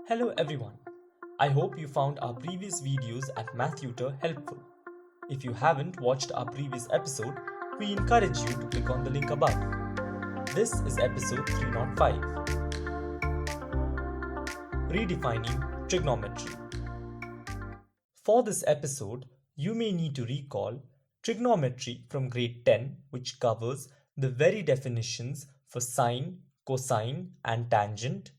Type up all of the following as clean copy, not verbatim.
Hello everyone. I hope you found our previous videos at MathTutor helpful. If you haven't watched our previous episode, we encourage you to click on the link above. This is episode 305. Redefining Trigonometry. For this episode, you may need to recall trigonometry from grade 10, which covers the very definitions for sine, cosine, and tangent,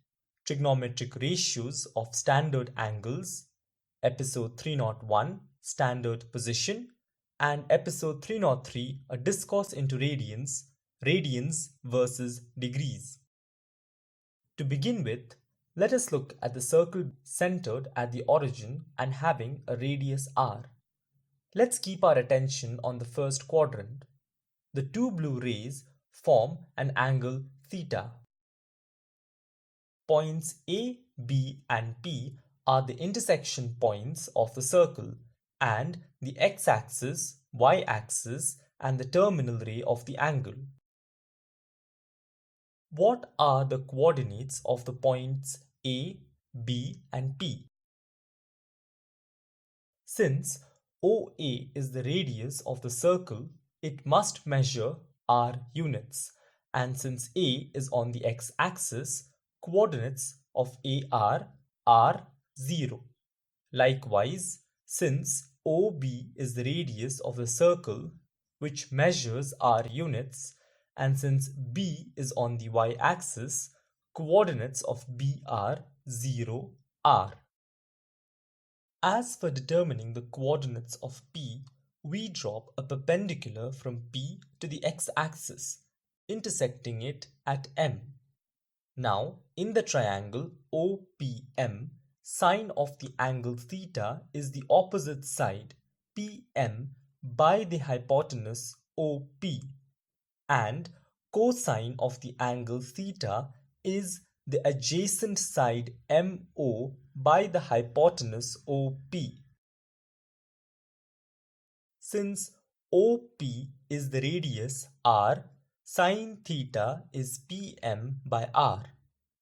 trigonometric ratios of standard angles, episode 301, standard position, and episode 303, a discourse into radians versus degrees. To begin with, let us look at the circle centered at the origin and having a radius r. Let's keep our attention on the first quadrant. The two blue rays form an angle theta. Points A, B, and P are the intersection points of the circle, and the x-axis, y-axis, and the terminal ray of the angle. What are the coordinates of the points A, B, and P? Since OA is the radius of the circle, it must measure r units, and since A is on the x-axis, coordinates of AR are 0. Likewise, since OB is the radius of the circle, which measures r units, and since B is on the y-axis, coordinates of B are 0, r. As for determining the coordinates of P, we drop a perpendicular from P to the x-axis, intersecting it at M. Now, in the triangle OPM, sine of the angle theta is the opposite side PM by the hypotenuse OP, and cosine of the angle theta is the adjacent side MO by the hypotenuse OP. Since OP is the radius r, sine theta is PM by r,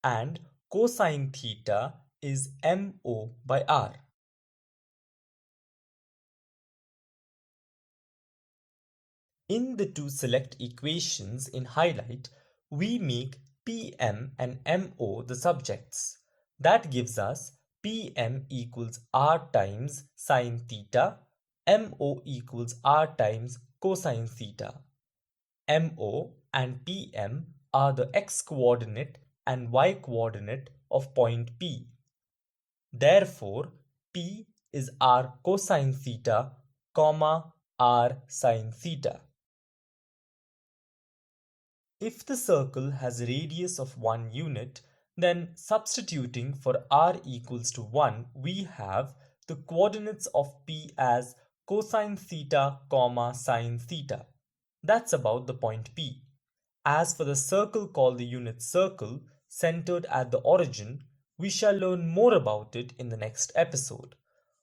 and cosine theta is MO by r. In the two select equations in highlight, we make PM and MO the subjects. That gives us PM equals r times sine theta, MO equals r times cosine theta. MO and PM are the x-coordinate and y-coordinate of point P. Therefore, P is r cosine theta, r sine theta. If the circle has a radius of 1 unit, then substituting for r equals to 1, we have the coordinates of P as cosine theta, sine theta. That's about the point P. As for the circle called the unit circle, centered at the origin, we shall learn more about it in the next episode.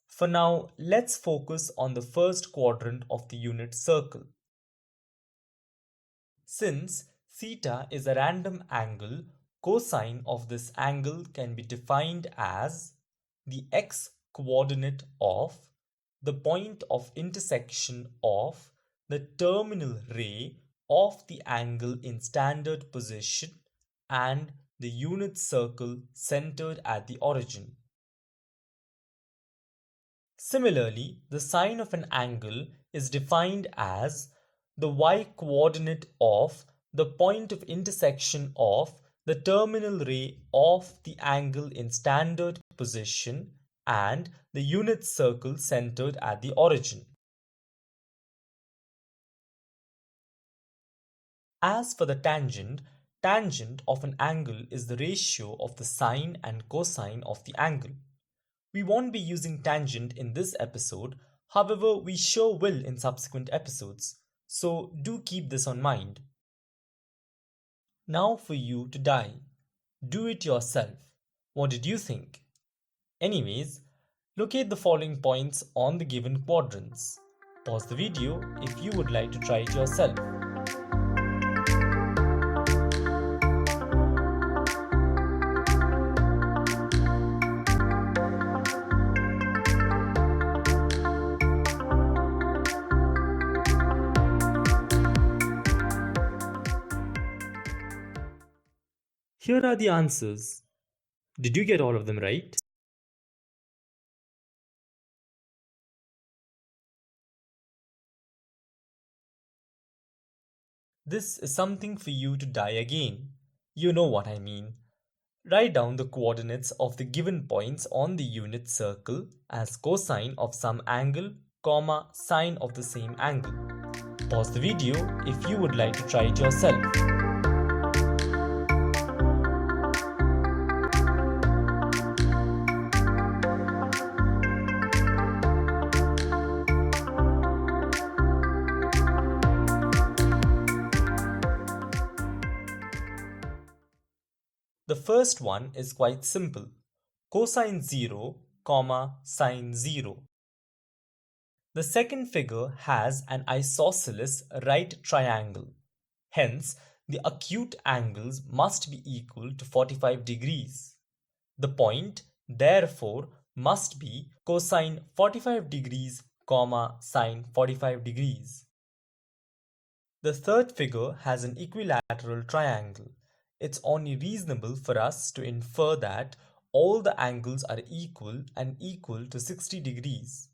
For now, let's focus on the first quadrant of the unit circle. Since theta is a random angle, cosine of this angle can be defined as the x-coordinate of the point of intersection of the terminal ray of the angle in standard position and the unit circle centered at the origin. Similarly, the sine of an angle is defined as the y-coordinate of the point of intersection of the terminal ray of the angle in standard position and the unit circle centered at the origin. As for the tangent, tangent of an angle is the ratio of the sine and cosine of the angle. We won't be using tangent in this episode, however, we sure will in subsequent episodes, so do keep this on mind. Now for you to die. Do it yourself. What did you think? Anyways, locate the following points on the given quadrants. Pause the video if you would like to try it yourself. Here are the answers. Did you get all of them right? This is something for you to die again. You know what I mean. Write down the coordinates of the given points on the unit circle as cosine of some angle, comma, sine of the same angle. Pause the video if you would like to try it yourself. The first one is quite simple. Cosine 0, comma, sine 0. The second figure has an isosceles right triangle. Hence, the acute angles must be equal to 45 degrees. The point, therefore, must be cosine 45 degrees, comma, sine 45 degrees. The third figure has an equilateral triangle. It's only reasonable for us to infer that all the angles are equal and equal to 60 degrees.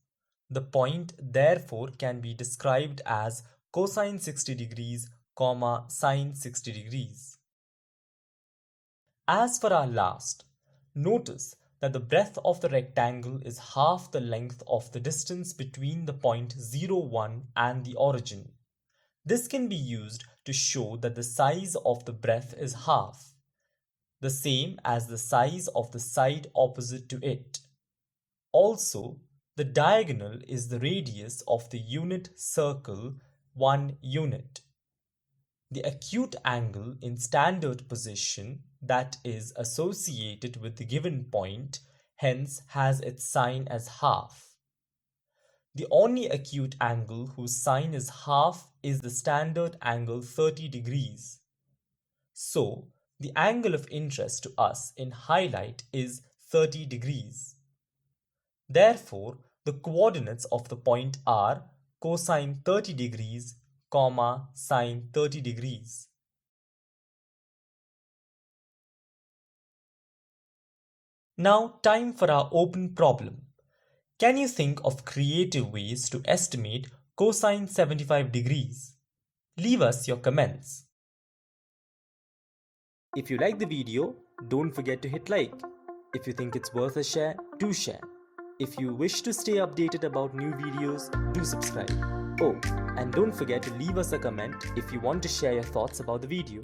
The point therefore can be described as cosine 60 degrees, comma, sine 60 degrees. As for our last, notice that the breadth of the rectangle is half the length of the distance between the point 0, 1 and the origin. This can be used to show that the size of the breadth is half, the same as the size of the side opposite to it. Also, the diagonal is the radius of the unit circle, 1 unit. The acute angle in standard position that is associated with the given point hence has its sine as half. The only acute angle whose sine is half is the standard angle 30 degrees. So, the angle of interest to us in highlight is 30 degrees. Therefore, the coordinates of the point are cosine 30 degrees, comma, sine 30 degrees. Now, time for our open problem. Can you think of creative ways to estimate cosine 75 degrees? Leave us your comments. If you like the video, don't forget to hit like. If you think it's worth a share, do share. If you wish to stay updated about new videos, do subscribe. Oh, and don't forget to leave us a comment if you want to share your thoughts about the video.